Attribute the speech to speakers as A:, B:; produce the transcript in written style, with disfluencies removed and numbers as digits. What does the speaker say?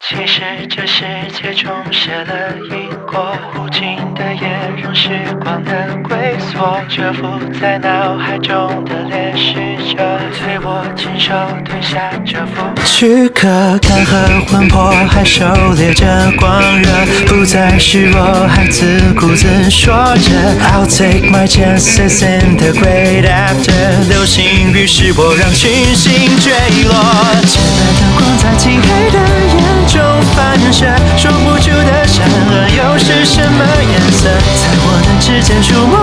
A: 其实这世界充斥了因果，无尽的夜让时光的龟缩，蛰伏在脑海中的烈士者，催我亲手吞下这副躯壳，干涸魂魄还狩猎着光热，不再是我，还自顾自说着 I'll take my chances in the great after， 流星雨是我让群星坠落，洁白的光在漆黑的眼中反射，说不出的善恶又是什么颜色？在我的指尖触摸